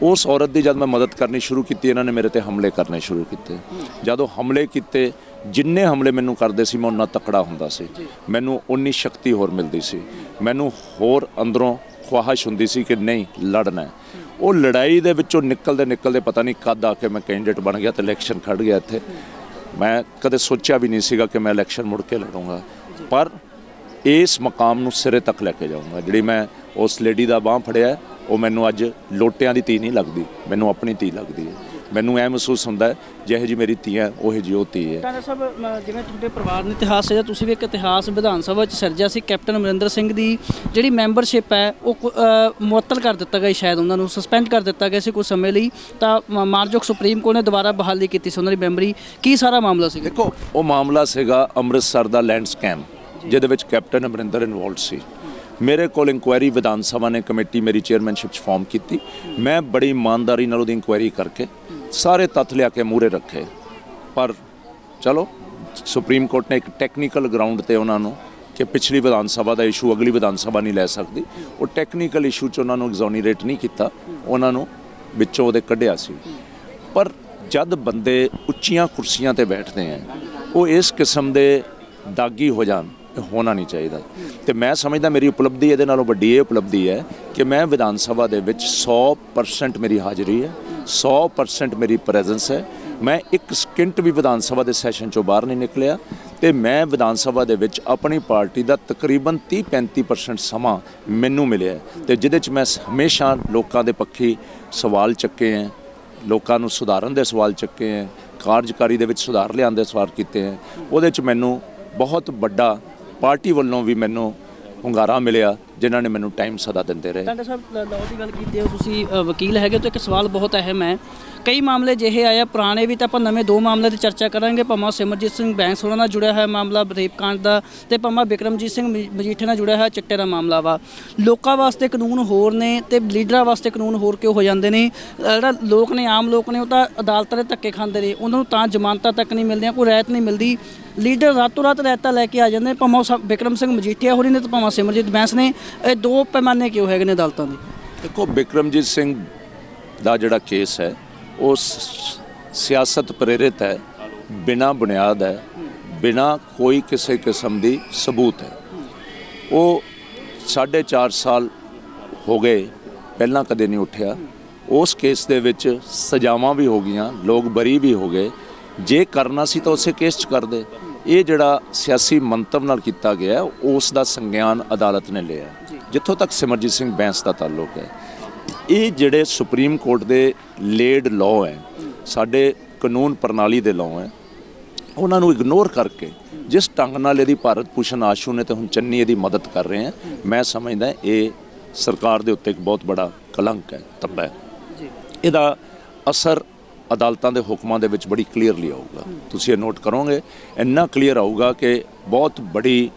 ਉਸ ਔਰਤ ਦੀ ਜਦ ਮੈਂ ਮਦਦ ਕਰਨੀ ਸ਼ੁਰੂ ਕੀਤੀ ਇਹਨਾਂ ਨੇ ਮੇਰੇ ਤੇ ਹਮਲੇ ਕਰਨੇ ਸ਼ੁਰੂ ਕੀਤੇ। ਜਦੋਂ ਹਮਲੇ ਕੀਤੇ, ਜਿੰਨੇ ਹਮਲੇ ਮੈਨੂੰ ਕਰਦੇ ਸੀ ਮੈਂ ਉਨਾ ਤਕੜਾ ਹੁੰਦਾ ਸੀ, ਮੈਨੂੰ ਉਨੀ ਸ਼ਕਤੀ ਹੋਰ ਮਿਲਦੀ ਸੀ, ਮੈਨੂੰ ਹੋਰ ਅੰਦਰੋਂ ਖਵਾਹਿਸ਼ ਹੁੰਦੀ ਸੀ ਕਿ ਨਹੀਂ ਲੜਨਾ ਹੈ। ਉਹ ਲੜਾਈ ਦੇ ਵਿੱਚੋਂ ਨਿਕਲਦੇ ਪਤਾ ਨਹੀਂ ਕਦ ਆ ਕੇ ਮੈਂ ਕੈਂਡੀਡੇਟ ਬਣ ਗਿਆ ਤੇ ਇਲੈਕਸ਼ਨ ਖੜ ਗਿਆ ਇੱਥੇ। ਮੈਂ ਕਦੇ ਸੋਚਿਆ ਵੀ ਨਹੀਂ ਸੀਗਾ ਕਿ ਮੈਂ ਇਲੈਕਸ਼ਨ ਮੁੜ ਕੇ ਲੜੂੰਗਾ, ਪਰ ਇਸ ਮਕਾਮ ਨੂੰ ਸਿਰੇ ਤੱਕ ਲੈ ਕੇ ਜਾਊਂਗਾ। ਜਿਹੜੀ ਮੈਂ ਉਸ ਲੇਡੀ ਦਾ ਬਾਂਹ ਫੜਿਆ, ਉਹ ਮੈਨੂੰ ਅੱਜ ਲੋਟਿਆਂ ਦੀ ਧੀ ਨਹੀਂ ਲੱਗਦੀ, ਮੈਨੂੰ ਆਪਣੀ ਧੀ ਲੱਗਦੀ ਹੈ। ਮੈਨੂੰ ਇਹ ਮਹਿਸੂਸ ਹੁੰਦਾ ਹੈ ਜਿਹੋ ਜਿਹੀ ਮੇਰੀ ਧੀ ਹੈ ਉਹੋ ਜਿਹੀ ਉਹ ਧੀ ਹੈ। ਤਾਂ ਸਭ ਜਿਵੇਂ ਤੁਹਾਡੇ ਪਰਿਵਾਰ ਨੇ ਇਤਿਹਾਸ ਹੈ, ਤੁਸੀਂ ਵੀ ਇੱਕ ਇਤਿਹਾਸ ਵਿਧਾਨ ਸਭਾ 'ਚ ਸਿਰਜਿਆ ਸੀ। ਕੈਪਟਨ ਅਮਰਿੰਦਰ ਸਿੰਘ ਦੀ ਜਿਹੜੀ ਮੈਂਬਰਸ਼ਿਪ ਹੈ ਉਹ ਮੁਅੱਤਲ ਕਰ ਦਿੱਤਾ ਗਿਆ, ਸ਼ਾਇਦ ਉਹਨਾਂ ਨੂੰ ਸਸਪੈਂਡ ਕਰ ਦਿੱਤਾ ਗਿਆ ਸੀ ਕੁਝ ਸਮੇਂ ਲਈ, ਤਾਂ ਮਾਨਯੋਗ ਸੁਪਰੀਮ ਕੋਰਟ ਨੇ ਦੁਬਾਰਾ ਬਹਾਲੀ ਕੀਤੀ ਸੀ ਉਹਨਾਂ ਦੀ ਮੈਂਬਰੀ। ਕੀ ਸਾਰਾ ਮਾਮਲਾ ਸੀ? ਦੇਖੋ, ਉਹ ਮਾਮਲਾ ਸੀਗਾ ਅੰਮ੍ਰਿਤਸਰ ਦਾ ਲੈਂਡ ਸਕੈਮ, ਜਿਹਦੇ ਵਿੱਚ ਕੈਪਟਨ ਅਮਰਿੰਦਰ ਇਨਵੋਲਵਡ ਸੀ। ਮੇਰੇ ਕੋਲ ਇਨਕੁਆਇਰੀ ਵਿਧਾਨ ਸਭਾ ਨੇ ਕਮੇਟੀ ਮੇਰੀ ਚੇਅਰਮੈਨਸ਼ਿਪ 'ਚ ਫਾਰਮ ਕੀਤੀ। ਮੈਂ ਬੜੀ ਇਮਾਨਦਾਰੀ ਨਾਲ ਉਹਦੀ ਇਨਕੁਆਇਰੀ ਕਰਕੇ ਸਾਰੇ ਤੱਥ ਲਿਆ ਕੇ ਮੂਹਰੇ ਰੱਖੇ। ਪਰ ਚਲੋ, ਸੁਪਰੀਮ ਕੋਰਟ ਨੇ ਇੱਕ ਟੈਕਨੀਕਲ ਗਰਾਊਂਡ ਤੇ ਉਹਨਾਂ ਨੂੰ ਕਿ ਪਿਛਲੀ ਵਿਧਾਨ ਸਭਾ ਦਾ ਇਸ਼ੂ ਅਗਲੀ ਵਿਧਾਨ ਸਭਾ ਨਹੀਂ ਲੈ ਸਕਦੀ, ਉਹ ਟੈਕਨੀਕਲ ਇਸ਼ੂ 'ਚ ਉਹਨਾਂ ਨੂੰ ਐਗਜ਼ੋਨੇਰੇਟ ਨਹੀਂ ਕੀਤਾ, ਉਹਨਾਂ ਨੂੰ ਵਿੱਚੋਂ ਉਹਦੇ ਕੱਢਿਆ ਸੀ। ਪਰ ਜਦ ਬੰਦੇ ਉੱਚੀਆਂ ਕੁਰਸੀਆਂ ਤੇ ਬੈਠਦੇ ਆ, ਉਹ ਇਸ ਕਿਸਮ ਦੇ ਦਾਗੀ ਹੋ ਜਾਣ, ਹੋਣਾ ਨਹੀਂ ਚਾਹੀਦਾ। ਤੇ ਮੈਂ ਸਮਝਦਾ ਮੇਰੀ ਉਪਲਬਧੀ ਇਹਦੇ ਨਾਲੋਂ ਵੱਡੀ ਇਹ ਉਪਲਬਧੀ ਹੈ ਕਿ ਮੈਂ ਵਿਧਾਨ ਸਭਾ ਦੇ ਵਿੱਚ 100% ਮੇਰੀ ਹਾਜ਼ਰੀ ਹੈ, 100% ਮੇਰੀ ਪ੍ਰੈਜ਼ੈਂਸ ਹੈ। ਮੈਂ ਇੱਕ ਸਕਿੰਟ ਵੀ ਵਿਧਾਨ ਸਭਾ ਦੇ ਸੈਸ਼ਨ 'ਚੋਂ ਬਾਹਰ ਨਹੀਂ ਨਿਕਲਿਆ ਤੇ ਮੈਂ ਵਿਧਾਨ ਸਭਾ ਦੇ ਵਿੱਚ ਆਪਣੀ ਪਾਰਟੀ ਦਾ ਤਕਰੀਬਨ 30-35% ਸਮਾਂ ਮੈਨੂੰ ਮਿਲਿਆ ਤੇ ਜਿਹਦੇ 'ਚ ਮੈਂ ਹਮੇਸ਼ਾ ਲੋਕਾਂ ਦੇ ਪੱਖੀ ਸਵਾਲ ਚੱਕੇ ਹੈ, ਲੋਕਾਂ ਨੂੰ ਸੁਧਾਰਨ ਦੇ ਸਵਾਲ ਚੱਕੇ ਹੈ, ਕਾਰਜਕਾਰੀ ਦੇ ਵਿੱਚ ਸੁਧਾਰ ਲਿਆਉਣ ਦੇ ਸਵਾਲ ਕੀਤੇ ਹੈ। ਉਹਦੇ 'ਚ ਮੈਨੂੰ ਬਹੁਤ ਵੱਡਾ ਪਾਰਟੀ ਵੱਲੋਂ ਵੀ ਮੈਨੂੰ ਹੁੰਗਾਰਾ ਮਿਲਿਆ, ਜਿਨ੍ਹਾਂ ਨੇ ਮੈਨੂੰ ਟਾਈਮ ਸਦਾ ਦਿੰਦੇ ਰਹੇ। ਡਾਕਟਰ ਸਾਹਿਬ, ਲਾਅ ਦੀ ਗੱਲ ਕੀਤੀ ਹੈ, ਤੁਸੀਂ ਵਕੀਲ ਹੈਗੇ, ਤਾਂ ਇੱਕ ਸਵਾਲ ਬਹੁਤ ਅਹਿਮ ਹੈ। ਕਈ ਮਾਮਲੇ ਜਿਹੇ ਆਏ ਆ, ਪੁਰਾਣੇ ਵੀ, ਤਾਂ ਆਪਾਂ ਨਵੇਂ ਦੋ ਮਾਮਲਿਆਂ ਦੀ ਚਰਚਾ ਕਰਾਂਗੇ। ਭਾਵੇਂ ਸਿਮਰਜੀਤ ਸਿੰਘ ਬੈਂਸ ਹੋਣਾ ਨਾਲ ਜੁੜਿਆ ਹੋਇਆ ਮਾਮਲਾ ਰੇਪ ਕਾਂਡ ਦਾ, ਤੇ ਭਾਵੇਂ ਬਿਕਰਮਜੀਤ ਸਿੰਘ ਮਜੀਠੇ ਨਾਲ ਜੁੜਿਆ ਹੋਇਆ ਚਿੱਟੇ ਦਾ ਮਾਮਲਾ ਵਾ। ਲੋਕਾਂ ਵਾਸਤੇ ਕਾਨੂੰਨ ਹੋਰ ਨੇ ਤੇ ਲੀਡਰਾਂ ਵਾਸਤੇ ਕਾਨੂੰਨ ਹੋਰ ਕਿਉਂ ਹੋ ਜਾਂਦੇ ਨੇ? ਜਿਹੜਾ ਲੋਕ ਨੇ, ਆਮ ਲੋਕ ਨੇ, ਉਹ ਤਾਂ ਅਦਾਲਤਾਂ ਦੇ ਧੱਕੇ ਖਾਂਦੇ ਨੇ, ਉਹਨਾਂ ਨੂੰ ਤਾਂ ਜ਼ਮਾਨਤਾਂ ਤੱਕ ਨਹੀਂ ਮਿਲਦੀਆਂ, ਕੋਈ ਰਿਆਇਤ ਨਹੀਂ ਮਿਲਦੀ। ਲੀਡਰ ਰਾਤੋਂ ਰਾਤ ਰਿਆਇਤਾਂ ਲੈ ਕੇ ਆ ਜਾਂਦੇ, ਭਾਵੇਂ ਉਹ ਬਿਕਰਮ ਸਿੰਘ ਮਜੀਠੀਆ ਹੋਰੀ ਨੇ ਤੇ ਭਾਵੇਂ ਸਿਮਰਜੀਤ ਬੈਂਸ ਨੇ। ਇਹ ਦੋ ਪੈਮਾਨੇ ਕਿਉਂ ਹੈਗੇ ਨੇ ਅਦਾਲਤਾਂ ਦੇ? ਦੇਖੋ, ਬਿਕਰਮਜੀਤ ਸਿੰਘ ਦਾ ਜਿਹੜਾ ਕੇਸ ਹੈ ਉਹ ਸਿਆਸਤ ਪ੍ਰੇਰਿਤ ਹੈ, ਬਿਨਾਂ ਬੁਨਿਆਦ ਹੈ, ਬਿਨਾਂ ਕੋਈ ਕਿਸੇ ਕਿਸਮ ਦੀ ਸਬੂਤ ਹੈ। ਉਹ 4.5 ਸਾਲ ਹੋ ਗਏ, ਪਹਿਲਾਂ ਕਦੇ ਨਹੀਂ ਉੱਠਿਆ। ਉਸ ਕੇਸ ਦੇ ਵਿੱਚ ਸਜ਼ਾਵਾਂ ਵੀ ਹੋ ਗਈਆਂ, ਲੋਕ ਬਰੀ ਵੀ ਹੋ ਗਏ। ਜੇ ਕਰਨਾ ਸੀ ਤਾਂ ਉਸੇ ਕੇਸ 'ਚ ਕਰਦੇ। ਇਹ ਜਿਹੜਾ ਸਿਆਸੀ ਮੰਤਵ ਨਾਲ ਕੀਤਾ ਗਿਆ, ਉਸ ਦਾ ਸੰਗਿਆਨ ਅਦਾਲਤ ਨੇ ਲਿਆ। ਜਿੱਥੋਂ ਤੱਕ ਸਿਮਰਜੀਤ ਸਿੰਘ ਬੈਂਸ ਦਾ ਤਾਲੁਕ ਹੈ, ਇਹ ਜਿਹੜੇ ਸੁਪਰੀਮ ਕੋਰਟ ਦੇ ਲੇਡ ਲਾਅ ਹੈ, ਸਾਡੇ ਕਾਨੂੰਨ ਪ੍ਰਣਾਲੀ ਦੇ ਲਾਅ ਹੈ, ਉਹਨਾਂ ਨੂੰ ਇਗਨੋਰ ਕਰਕੇ ਜਿਸ ਢੰਗ ਨਾਲ ਇਹਦੀ ਭਾਰਤ ਭੂਸ਼ਣ ਆਸ਼ੂ ਨੇ ਤੇ ਹੁਣ ਚੰਨੀ ਇਹਦੀ ਮਦਦ ਕਰ ਰਹੇ ਹੈ, ਮੈਂ ਸਮਝਦਾ ਇਹ ਸਰਕਾਰ ਦੇ ਉੱਤੇ ਇੱਕ ਬਹੁਤ ਬੜਾ ਕਲੰਕ ਹੈ, ਧੱਬਾ ਹੈ। ਇਹਦਾ ਅਸਰ ਅਦਾਲਤਾਂ ਦੇ ਹੁਕਮਾਂ ਦੇ ਵਿੱਚ ਬੜੀ ਕਲੀਅਰਲੀ ਆਊਗਾ। ਤੁਸੀਂ ਇਹ ਨੋਟ ਕਰੋਗੇ, ਇੰਨਾ ਕਲੀਅਰ ਆਊਗਾ ਕਿ ਬਹੁਤ ਬੜੀ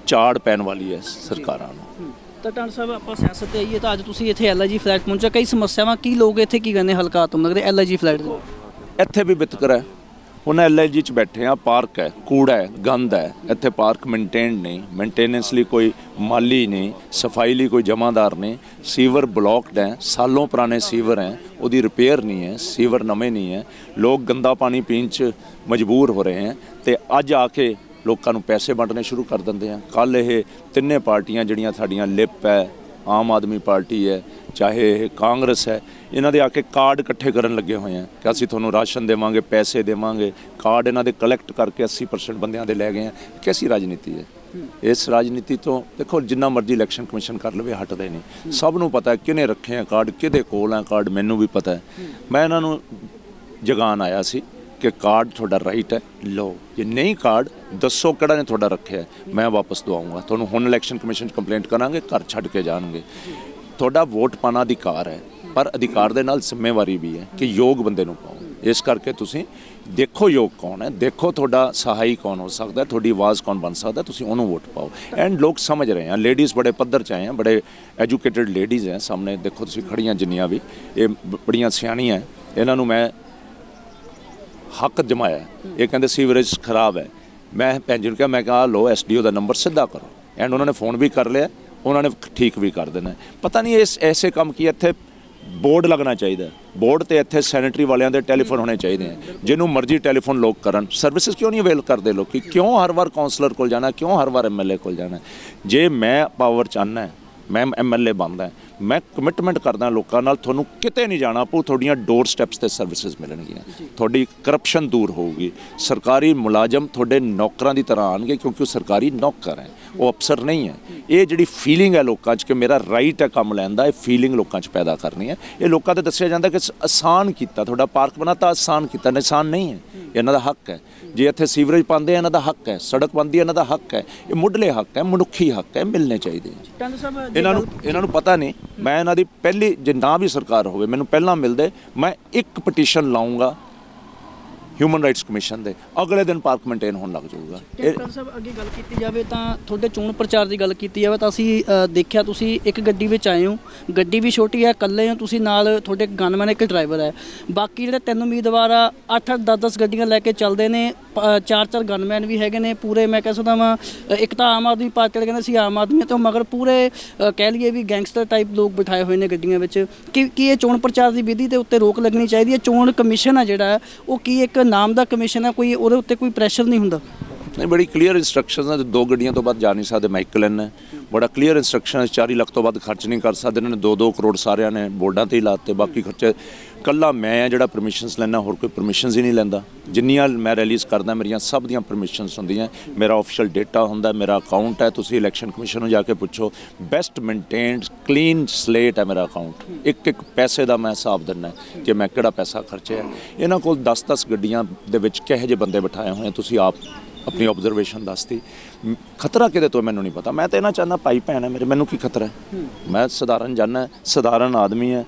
ਝਾੜ ਪੈਣ ਵਾਲੀ ਹੈ ਸਰਕਾਰਾਂ ਨੂੰ। ਤਾਂ ਡਾਕਟਰ ਸਾਹਿਬ, ਆਪਾਂ ਸਿਆਸਤ 'ਤੇ ਆਈਏ ਤਾਂ ਅੱਜ ਤੁਸੀਂ ਇੱਥੇ LIG ਫਲੈਟ ਪਹੁੰਚਿਆ। ਕਈ ਸਮੱਸਿਆਵਾਂ, ਕੀ ਲੋਕ ਇੱਥੇ ਕੀ ਕਹਿੰਦੇ ਹਲਕਾ ਆਤਮ ਨਗਰ LIG ਫਲੈਟ ਦੇ? ਇੱਥੇ ਵੀ ਵਿਤਕਰਾ ਹੈ। ਹੁਣ LIG 'ਚ ਬੈਠੇ ਆ, ਪਾਰਕ ਹੈ, ਕੂੜਾ ਹੈ, ਗੰਦ ਹੈ। ਇੱਥੇ ਪਾਰਕ ਮੇਨਟੇਨਡ ਨਹੀਂ, ਮੇਨਟੇਨੈਂਸ ਲਈ ਕੋਈ ਮਾਲੀ ਨਹੀਂ, ਸਫਾਈ ਲਈ ਕੋਈ ਜਮਾਦਾਰ ਨਹੀਂ। ਸੀਵਰ ਬਲੌਕਡ ਹੈ, ਸਾਲੋਂ ਪੁਰਾਣੇ ਸੀਵਰ ਹੈ, ਉਹਦੀ ਰਿਪੇਅਰ ਨਹੀਂ ਹੈ, ਸੀਵਰ ਨਵੇਂ ਨਹੀਂ ਹੈ। ਲੋਕ ਗੰਦਾ ਪਾਣੀ ਪੀਣ 'ਚ ਮਜਬੂਰ ਹੋ ਰਹੇ ਹੈ ਤੇ ਅੱਜ ਆ ਕੇ ਲੋਕਾਂ ਨੂੰ ਪੈਸੇ ਵੰਡਣੇ ਸ਼ੁਰੂ ਕਰ ਦਿੰਦੇ ਆ। ਕੱਲ੍ਹ ਇਹ ਤਿੰਨੇ ਪਾਰਟੀਆਂ ਜਿਹੜੀਆਂ ਸਾਡੀਆਂ ਲਿਪ ਹੈ, ਆਮ ਆਦਮੀ ਪਾਰਟੀ ਹੈ, ਚਾਹੇ ਇਹ ਕਾਂਗਰਸ ਹੈ, ਇਹਨਾਂ ਦੇ ਆ ਕੇ ਕਾਰਡ ਇਕੱਠੇ ਕਰਨ ਲੱਗੇ ਹੋਏ ਆ ਕਿ ਅਸੀਂ ਤੁਹਾਨੂੰ ਰਾਸ਼ਨ ਦੇਵਾਂਗੇ, ਪੈਸੇ ਦੇਵਾਂਗੇ। ਕਾਰਡ ਇਹਨਾਂ ਦੇ ਕਲੈਕਟ ਕਰਕੇ 80% ਬੰਦਿਆਂ ਦੇ ਲੈ ਗਏ ਆ। ਕੈਸੀ ਰਾਜਨੀਤੀ ਹੈ? ਇਸ ਰਾਜਨੀਤੀ ਤੋਂ ਦੇਖੋ, ਜਿੰਨਾ ਮਰਜ਼ੀ ਇਲੈਕਸ਼ਨ ਕਮਿਸ਼ਨ ਕਰ ਲਵੇ, ਹਟਦੇ ਨਹੀਂ। ਸਭ ਨੂੰ ਪਤਾ ਕਿਹਨੇ ਰੱਖੇ ਆ ਕਾਰਡ, ਕਿਹਦੇ ਕੋਲ ਆ ਕਾਰਡ, ਮੈਨੂੰ ਵੀ ਪਤਾ ਹੈ। ਮੈਂ ਇਹਨਾਂ ਨੂੰ ਜਗਾਉਣ ਆਇਆ ਸੀ ਕਿ ਕਾਰਡ ਤੁਹਾਡਾ ਰਾਈਟ ਹੈ, ਲਓ। ਜੇ ਨਹੀਂ ਕਾਰਡ ਦੱਸੋ ਕਿਹੜਾ ਨੇ ਤੁਹਾਡਾ ਰੱਖਿਆ, ਮੈਂ ਵਾਪਸ ਦਵਾਉਂਗਾ ਤੁਹਾਨੂੰ। ਹੁਣ ਇਲੈਕਸ਼ਨ ਕਮਿਸ਼ਨ 'ਚ ਕੰਪਲੇਂਟ ਕਰਾਂਗੇ, ਘਰ ਛੱਡ ਕੇ ਜਾਣਗੇ। ਤੁਹਾਡਾ ਵੋਟ ਪਾਣਾ ਅਧਿਕਾਰ ਹੈ, ਪਰ ਅਧਿਕਾਰ ਦੇ ਨਾਲ ਜ਼ਿੰਮੇਵਾਰੀ ਵੀ ਹੈ ਕਿ ਯੋਗ ਬੰਦੇ ਨੂੰ ਪਾਓ। ਇਸ ਕਰਕੇ ਤੁਸੀਂ ਦੇਖੋ ਯੋਗ ਕੌਣ ਹੈ, ਦੇਖੋ ਤੁਹਾਡਾ ਸਹਾਈ ਕੌਣ ਹੋ ਸਕਦਾ, ਤੁਹਾਡੀ ਆਵਾਜ਼ ਕੌਣ ਬਣ ਸਕਦਾ, ਤੁਸੀਂ ਉਹਨੂੰ ਵੋਟ ਪਾਓ। ਐਂਡ ਲੋਕ ਸਮਝ ਰਹੇ ਆ, ਲੇਡੀਜ਼ ਬੜੇ ਪੱਧਰ 'ਚ ਆਏ ਆ, ਬੜੇ ਐਜੂਕੇਟਿਡ ਲੇਡੀਜ਼ ਹੈ ਸਾਹਮਣੇ, ਦੇਖੋ ਤੁਸੀਂ ਖੜੀਆਂ ਜਿੰਨੀਆਂ ਵੀ, ਇਹ ਬੜੀਆਂ ਸਿਆਣੀਆਂ, ਇਹਨਾਂ ਨੂੰ ਮੈਂ ਹੱਕ ਜਮਾਇਆ। ਇਹ ਕਹਿੰਦੇ ਸੀਵਰੇਜ ਖਰਾਬ ਹੈ, ਮੈਂ ਭੈਣ ਜੀ ਨੂੰ ਕਿਹਾ, ਮੈਂ ਕਿਹਾ ਲਓ SDO ਦਾ ਨੰਬਰ ਸਿੱਧਾ ਕਰੋ, ਐਂਡ ਉਹਨਾਂ ਨੇ ਫੋਨ ਵੀ ਕਰ ਲਿਆ, ਉਹਨਾਂ ਨੇ ਠੀਕ ਵੀ ਕਰ ਦੇਣਾ। ਪਤਾ ਨਹੀਂ ਇਸ ਐਸੇ ਕੰਮ ਕੀ ਇੱਥੇ ਬੋਰਡ ਲੱਗਣਾ ਚਾਹੀਦਾ, ਬੋਰਡ ਤੇ ਇੱਥੇ ਸੈਨੇਟਰੀ ਵਾਲਿਆਂ ਦੇ ਟੈਲੀਫੋਨ ਹੋਣੇ ਚਾਹੀਦੇ ਆ, ਜਿਹਨੂੰ ਮਰਜ਼ੀ ਟੈਲੀਫੋਨ ਲੋਕ ਕਰਨ। ਸਰਵਿਸਿਜ਼ ਕਿਉਂ ਨਹੀਂ ਅਵੇਲ ਕਰਦੇ ਲੋਕੀ, ਕਿਉਂ ਹਰ ਵਾਰ ਕਾਉਂਸਲਰ ਕੋਲ ਜਾਣਾ, ਕਿਉਂ ਹਰ ਵਾਰ MLA ਕੋਲ ਜਾਣਾ? ਜੇ ਮੈਂ ਪਾਵਰ ਚਾਹੁੰਦਾ, ਮੈਂ MLA ਬਣਦਾ, ਮੈਂ ਕਮਿਟਮੈਂਟ ਕਰਦਾ ਲੋਕਾਂ ਨਾਲ, ਤੁਹਾਨੂੰ ਕਿਤੇ ਨਹੀਂ ਜਾਣਾ ਪਊ, ਤੁਹਾਡੀਆਂ ਡੋਰ ਸਟੈਪਸ ਤੇ ਸਰਵਿਸਿਜ਼ ਮਿਲਣਗੀਆਂ, ਤੁਹਾਡੀ ਕਰਪਸ਼ਨ ਦੂਰ ਹੋਊਗੀ, ਸਰਕਾਰੀ ਮੁਲਾਜ਼ਮ ਤੁਹਾਡੇ ਨੌਕਰਾਂ ਦੀ ਤਰ੍ਹਾਂ ਆਣਗੇ, ਕਿਉਂਕਿ ਉਹ ਸਰਕਾਰੀ ਨੌਕਰ ਹੈ, ਉਹ ਅਫਸਰ ਨਹੀਂ ਹੈ। ਇਹ ਜਿਹੜੀ ਫੀਲਿੰਗ ਹੈ ਲੋਕਾਂ 'ਚ ਕਿ ਮੇਰਾ ਰਾਈਟ ਹੈ ਕੰਮ ਲੈਣ ਦਾ, ਇਹ ਫੀਲਿੰਗ ਲੋਕਾਂ 'ਚ ਪੈਦਾ ਕਰਨੀ ਹੈ। ਇਹ ਲੋਕਾਂ ਤੇ ਦੱਸਿਆ ਜਾਂਦਾ ਕਿ ਆਸਾਨ ਕੀਤਾ, ਤੁਹਾਡਾ ਪਾਰਕ ਬਣਾਤਾ, ਆਸਾਨ ਕੀਤਾ, ਆਸਾਨ ਨਹੀਂ ਹੈ, ਇਹਨਾਂ ਦਾ ਹੱਕ ਹੈ। ਜੇ ਇੱਥੇ ਸੀਵਰੇਜ ਪਾਉਂਦੇ ਆ, ਇਹਨਾਂ ਦਾ ਹੱਕ ਹੈ, ਸੜਕ ਬਣਦੀ ਹੈ, ਇਹਨਾਂ ਦਾ ਹੱਕ ਹੈ, ਇਹ ਮੁੱਢਲੇ ਹੱਕ ਹੈ, ਮਨੁੱਖੀ ਹੱਕ ਹੈ, ਮਿਲਣੇ ਚਾਹੀਦੇ ਇਹਨਾਂ ਨੂੰ ਪਤਾ ਨਹੀਂ। ਮੈਂ ਇਹਨਾਂ ਦੀ ਪਹਿਲੀ, ਜੇ ਨਾ ਵੀ ਸਰਕਾਰ ਹੋਵੇ, ਮੈਨੂੰ ਪਹਿਲਾਂ ਮਿਲਦੇ, ਮੈਂ ਇੱਕ ਪਟੀਸ਼ਨ ਲਾਉਂਗਾ ਹਿਊਮਨ ਰਾਈਟਸ ਕਮਿਸ਼ਨ ਦੇ, ਅਗਲੇ ਦਿਨ ਪਾਰਕ ਮੇਨਟੇਨ ਹੋਣ ਲੱਗ ਜਾਊਗਾ। ਕੈਪਟਨ ਸਾਹਿਬ ਅੱਗੇ ਗੱਲ ਕੀਤੀ ਜਾਵੇ ਤਾਂ ਤੁਹਾਡੇ ਚੋਣ ਪ੍ਰਚਾਰ ਦੀ ਗੱਲ ਕੀਤੀ ਜਾਵੇ ਤਾਂ ਅਸੀਂ ਦੇਖਿਆ ਤੁਸੀਂ ਇੱਕ ਗੱਡੀ ਵਿੱਚ ਆਏ ਹੋ, ਗੱਡੀ ਵੀ ਛੋਟੀ ਹੈ, ਇਕੱਲੇ ਹੋ ਤੁਸੀਂ, ਨਾਲ ਤੁਹਾਡੇ ਗਨਮੈਨ ਇੱਕ ਡਰਾਈਵਰ ਹੈ, ਬਾਕੀ ਜਿਹੜੇ 3 ਉਮੀਦਵਾਰ ਆ 8-8 10-10 ਗੱਡੀਆਂ ਲੈ ਕੇ ਚੱਲਦੇ ਨੇ, 4-4 ਗਨਮੈਨ ਵੀ ਹੈਗੇ ਨੇ ਪੂਰੇ। ਮੈਂ ਕਹਿ ਸਕਦਾ ਵਾਂ ਇੱਕ ਤਾਂ ਆਮ ਆਦਮੀ ਪਾਰਟੀ ਵਾਲੇ ਕਹਿੰਦੇ ਸੀ ਆਮ ਆਦਮੀ ਤੋਂ, ਮਗਰ ਪੂਰੇ ਕਹਿ ਲਈਏ ਵੀ ਗੈਂਗਸਟਰ ਟਾਈਪ ਲੋਕ ਬਿਠਾਏ ਹੋਏ ਨੇ ਗੱਡੀਆਂ ਵਿੱਚ। ਕੀ ਇਹ ਚੋਣ ਪ੍ਰਚਾਰ ਦੀ ਵਿਧੀ ਦੇ ਉੱਤੇ ਰੋਕ ਲੱਗਣੀ ਚਾਹੀਦੀ ਹੈ? ਚੋਣ ਕਮਿਸ਼ਨ ਆ ਜਿਹੜਾ, ਉਹ ਕੀ ਇੱਕ ਨਾਮ ਦਾ ਕਮਿਸ਼ਨ ਹੈ, ਕੋਈ ਉਹਦੇ ਉੱਤੇ ਕੋਈ ਪ੍ਰੈਸ਼ਰ ਨਹੀਂ ਹੁੰਦਾ? ਨਹੀਂ, ਬੜੀ ਕਲੀਅਰ ਇੰਸਟਰਕਸ਼ਨਸ ਨੇ, 2 ਗੱਡੀਆਂ ਤੋਂ ਬਾਅਦ ਜਾ ਨਹੀਂ ਸਕਦੇ। ਮਾਈਕਲਨ ਹੈ, ਬੜਾ ਕਲੀਅਰ ਇੰਸਟਰਕਸ਼ਨ, 40 ਲੱਖ ਤੋਂ ਵੱਧ ਖਰਚ ਨਹੀਂ ਕਰ ਸਕਦੇ। ਇਹਨਾਂ ਨੇ 2-2 ਕਰੋੜ ਸਾਰਿਆਂ ਨੇ ਬੋਰਡਾਂ 'ਤੇ ਹੀ ਲਾਤੇ, ਬਾਕੀ ਖਰਚੇ ਕੱਲਾ ਮੈਂ ਜਿਹੜਾ ਪਰਮਿਸ਼ਨਸ ਲੈਣਾ, ਹੋਰ ਕੋਈ ਪਰਮਿਸ਼ਨਸ ਹੀ ਨਹੀਂ ਲੈਂਦਾ। ਜਿੰਨੀਆਂ ਮੈਂ ਰੈਲੀਜ਼ ਕਰਦਾ, ਮੇਰੀਆਂ ਸਭ ਦੀਆਂ ਪਰਮਿਸ਼ਨਸ ਹੁੰਦੀਆਂ, ਮੇਰਾ ਆਫੀਸ਼ੀਅਲ ਡੇਟਾ ਹੁੰਦਾ, ਮੇਰਾ ਅਕਾਊਂਟ ਹੈ, ਤੁਸੀਂ ਇਲੈਕਸ਼ਨ ਕਮਿਸ਼ਨ ਨੂੰ ਜਾ ਕੇ ਪੁੱਛੋ, ਬੈਸਟ ਮੇਨਟੇਨਡ ਕਲੀਨ ਸਲੇਟ ਹੈ ਮੇਰਾ ਅਕਾਊਂਟ, ਇੱਕ ਪੈਸੇ ਦਾ ਮੈਂ ਹਿਸਾਬ ਦਿੰਦਾ ਕਿ ਮੈਂ ਕਿਹੜਾ ਪੈਸਾ ਖਰਚਿਆ। ਇਹਨਾਂ ਕੋਲ 10-10 ਗੱਡੀਆਂ ਦੇ ਵਿੱਚ ਕਿਹੋ ਜਿਹੇ ਬੰਦੇ ਬਿਠਾਏ ਹੋਏ, ਤੁਸੀਂ ਆਪ ਆਪਣੀ ਆਬਜ਼ਰਵੇਸ਼ਨ ਦੱਸਦੀ। ਖਤਰਾ ਕਿਹਦੇ ਤੋਂ ਮੈਨੂੰ ਨਹੀਂ ਪਤਾ, ਮੈਂ ਤਾਂ ਇਹਨਾਂ ਚਾਹੁੰਦਾ ਭਾਈ ਭੈਣ ਹੈ ਮੇਰੇ, ਮੈਨੂੰ ਕੀ ਖਤਰਾ ਹੈ? ਮੈਂ ਸਧਾਰਨ ਜਾਨਾ, ਸਧਾਰਨ ਆਦਮੀ ਹੈ,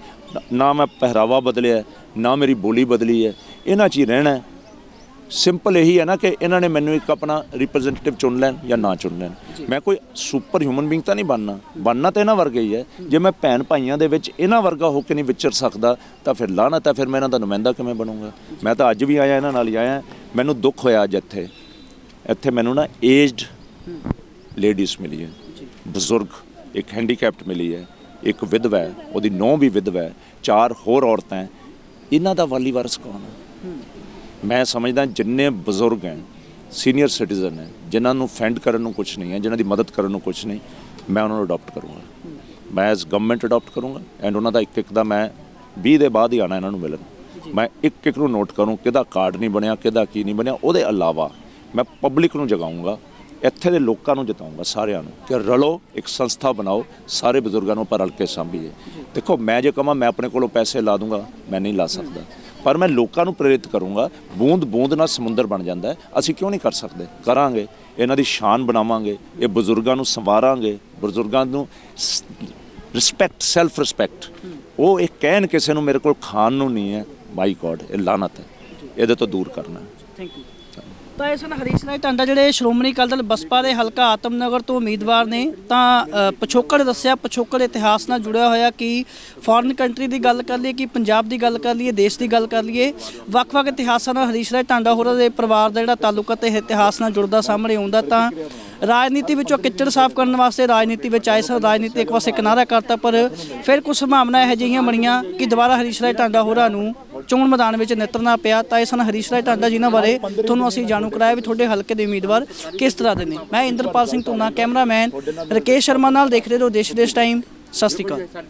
ਨਾ ਮੈਂ ਪਹਿਰਾਵਾ ਬਦਲਿਆ, ਨਾ ਮੇਰੀ ਬੋਲੀ ਬਦਲੀ ਹੈ, ਇਹਨਾਂ 'ਚ ਹੀ ਰਹਿਣਾ। ਸਿੰਪਲ ਇਹੀ ਹੈ ਨਾ ਕਿ ਇਹਨਾਂ ਨੇ ਮੈਨੂੰ ਇੱਕ ਆਪਣਾ ਰਿਪਰੈਜ਼ੈਂਟੇਟਿਵ ਚੁਣ ਲੈਣ ਜਾਂ ਨਾ ਚੁਣ ਲੈਣ, ਮੈਂ ਕੋਈ ਸੁਪਰ ਹਿਊਮਨ ਬੀਇੰਗ ਤਾਂ ਨਹੀਂ ਬਣਨਾ ਤਾਂ ਇਹਨਾਂ ਵਰਗਾ ਹੀ ਹੈ। ਜੇ ਮੈਂ ਭੈਣ ਭਾਈਆਂ ਦੇ ਵਿੱਚ ਇਹਨਾਂ ਵਰਗਾ ਹੋ ਕੇ ਨਹੀਂ ਵਿਚਰ ਸਕਦਾ ਤਾਂ ਫਿਰ ਲਾਹਨਤ ਹੈ, ਫਿਰ ਮੈਂ ਇਹਨਾਂ ਦਾ ਨੁਮਾਇੰਦਾ ਕਿਵੇਂ ਬਣੂੰਗਾ? ਮੈਂ ਤਾਂ ਅੱਜ ਵੀ ਆਇਆ, ਇਹਨਾਂ ਨਾਲ ਹੀ ਆਇਆ। ਮੈਨੂੰ ਦੁੱਖ ਹੋਇਆ ਅੱਜ ਇੱਥੇ ਮੈਨੂੰ ਨਾ ਏਜਡ ਲੇਡੀਜ਼ ਮਿਲੀ ਹੈ, ਬਜ਼ੁਰਗ, ਇੱਕ ਹੈਂਡੀਕੈਪਟ ਮਿਲੀ ਹੈ, ਇੱਕ ਵਿਧਵਾ ਹੈ, ਉਹਦੀ ਨੂੰਹ ਵੀ ਵਿਧਵਾ ਹੈ, 4 ਹੋਰ ਔਰਤਾਂ ਹੈ। ਇਹਨਾਂ ਦਾ ਵਾਲੀ ਵਾਰਸ ਕੌਣ ਹੈ? ਮੈਂ ਸਮਝਦਾ ਜਿੰਨੇ ਬਜ਼ੁਰਗ ਹੈ, ਸੀਨੀਅਰ ਸਿਟੀਜ਼ਨ ਹੈ, ਜਿਨ੍ਹਾਂ ਨੂੰ ਫੈਂਡ ਕਰਨ ਨੂੰ ਕੁਛ ਨਹੀਂ ਹੈ, ਜਿਨ੍ਹਾਂ ਦੀ ਮਦਦ ਕਰਨ ਨੂੰ ਕੁਛ ਨਹੀਂ, ਮੈਂ ਉਹਨਾਂ ਨੂੰ ਅਡਾਪਟ ਕਰੂੰਗਾ, ਮੈਂ ਐਜ਼ ਗਵਰਨਮੈਂਟ ਅਡਾਪਟ ਕਰੂੰਗਾ। ਐਂਡ ਉਹਨਾਂ ਦਾ ਇੱਕ ਦਾ ਮੈਂ 20 ਦੇ ਬਾਅਦ ਹੀ ਆਉਣਾ ਇਹਨਾਂ ਨੂੰ ਮਿਲਣ। ਮੈਂ ਇੱਕ ਨੂੰ ਨੋਟ ਕਰੂੰ ਕਿਹਦਾ ਕਾਰਡ ਨਹੀਂ ਬਣਿਆ, ਕਿਹਦਾ ਕੀ ਨਹੀਂ ਬਣਿਆ। ਉਹਦੇ ਇਲਾਵਾ ਮੈਂ ਪਬਲਿਕ ਨੂੰ ਜਗਾਊਂਗਾ, ਇੱਥੇ ਦੇ ਲੋਕਾਂ ਨੂੰ ਜਿਤਾਊਂਗਾ, ਸਾਰਿਆਂ ਨੂੰ, ਕਿ ਰਲੋ, ਇੱਕ ਸੰਸਥਾ ਬਣਾਓ, ਸਾਰੇ ਬਜ਼ੁਰਗਾਂ ਨੂੰ ਆਪਾਂ ਰਲ ਕੇ ਸਾਂਭੀਏ। ਦੇਖੋ, ਮੈਂ ਜੇ ਕਹਾਂ ਮੈਂ ਆਪਣੇ ਕੋਲੋਂ ਪੈਸੇ ਲਾ ਦੂੰਗਾ, ਮੈਂ ਨਹੀਂ ਲਾ ਸਕਦਾ, ਪਰ ਮੈਂ ਲੋਕਾਂ ਨੂੰ ਪ੍ਰੇਰਿਤ ਕਰੂੰਗਾ। ਬੂੰਦ ਬੂੰਦ ਨਾਲ ਸਮੁੰਦਰ ਬਣ ਜਾਂਦਾ ਹੈ, ਅਸੀਂ ਕਿਉਂ ਨਹੀਂ ਕਰ ਸਕਦੇ? ਕਰਾਂਗੇ, ਇਹਨਾਂ ਦੀ ਸ਼ਾਨ ਬਣਾਵਾਂਗੇ, ਇਹ ਬਜ਼ੁਰਗਾਂ ਨੂੰ ਸੰਵਾਰਾਂਗੇ, ਬਜ਼ੁਰਗਾਂ ਨੂੰ ਰਿਸਪੈਕਟ, ਸੈਲਫ ਰਿਸਪੈਕਟ। ਉਹ ਇਹ ਕਹਿਣ ਕਿਸੇ ਨੂੰ ਮੇਰੇ ਕੋਲ ਖਾਣ ਨੂੰ ਨਹੀਂ ਹੈ, ਮਾਈ ਗੋਡ, ਇਹ ਲਾਨਤ ਹੈ, ਇਹਦੇ ਤੋਂ ਦੂਰ ਕਰਨਾ। Thank you. ਤਾਂ ਇਸ ਨਾਲ ਹਰੀਸ਼ ਰਾਏ ਟਾਂਡਾ ਜਿਹੜੇ ਸ਼੍ਰੋਮਣੀ ਅਕਾਲੀ ਦਲ ਬਸਪਾ ਦੇ ਹਲਕਾ ਆਤਮਨਗਰ ਤੋਂ ਉਮੀਦਵਾਰ ਨੇ, ਤਾਂ ਪਿਛੋਕੜ ਦੱਸਿਆ, ਪਿਛੋਕੜ ਇਤਿਹਾਸ ਨਾਲ ਜੁੜਿਆ ਹੋਇਆ, ਕਿ ਫੋਰਨ ਕੰਟਰੀ ਦੀ ਗੱਲ ਕਰ ਲਈਏ, ਕਿ ਪੰਜਾਬ ਦੀ ਗੱਲ ਕਰ ਲਈਏ, ਦੇਸ਼ ਦੀ ਗੱਲ ਕਰ ਲਈਏ, ਵੱਖ-ਵੱਖ ਇਤਿਹਾਸਾਂ ਨਾਲ ਹਰੀਸ਼ ਰਾਏ ਟਾਂਡਾ ਹੋਰਾਂ ਦੇ ਪਰਿਵਾਰ ਦਾ ਜਿਹੜਾ ਤਾਲੁਕ ਅਤੇ ਇਤਿਹਾਸ ਨਾਲ ਜੁੜਦਾ ਸਾਹਮਣੇ ਆਉਂਦਾ। ਤਾਂ ਰਾਜਨੀਤੀ ਵਿੱਚੋਂ ਕਿੱਚੜ ਸਾਫ਼ ਕਰਨ ਵਾਸਤੇ ਰਾਜਨੀਤੀ ਵਿੱਚ ਆਏ ਸਨ, ਰਾਜਨੀਤੀ ਇੱਕ ਪਾਸੇ ਕਿਨਾਰਾ ਕਰਤਾ, ਪਰ ਫਿਰ ਕੁਝ ਸੰਭਾਵਨਾ ਇਹੋ ਜਿਹੀਆਂ ਬਣੀਆਂ ਕਿ ਦੁਬਾਰਾ ਹਰੀਸ਼ ਰਾਏ ਟਾਂਡਾ ਹੋਰਾਂ ਨੂੰ ਚੋਣ ਮੈਦਾਨ ਵਿੱਚ ਨਿਤਰਨਾ ਪਿਆ। ਤਾਂ ਇਸ ਨਾਲ ਹਰੀਸ਼ ਰਾਏ ਟਾਂਡਾ ਜਿਨ੍ਹਾਂ ਬਾਰੇ ਤੁਹਾਨੂੰ ਅਸੀਂ ਜਾਣੂ ਕਰਾਇਆ ਵੀ ਤੁਹਾਡੇ ਹਲਕੇ ਦੇ ਉਮੀਦਵਾਰ ਕਿਸ ਤਰ੍ਹਾਂ ਦੇ ਨੇ। ਮੈਂ ਇੰਦਰਪਾਲ ਸਿੰਘ ਧੂਨਾ, ਕੈਮਰਾਮੈਨ ਰਕੇਸ਼ ਸ਼ਰਮਾ ਨਾਲ ਦੇਖਦੇ ਰਹੋ ਦੇਸ਼ ਟਾਈਮ। ਸਤਿ ਸ਼੍ਰੀ ਅਕਾਲ।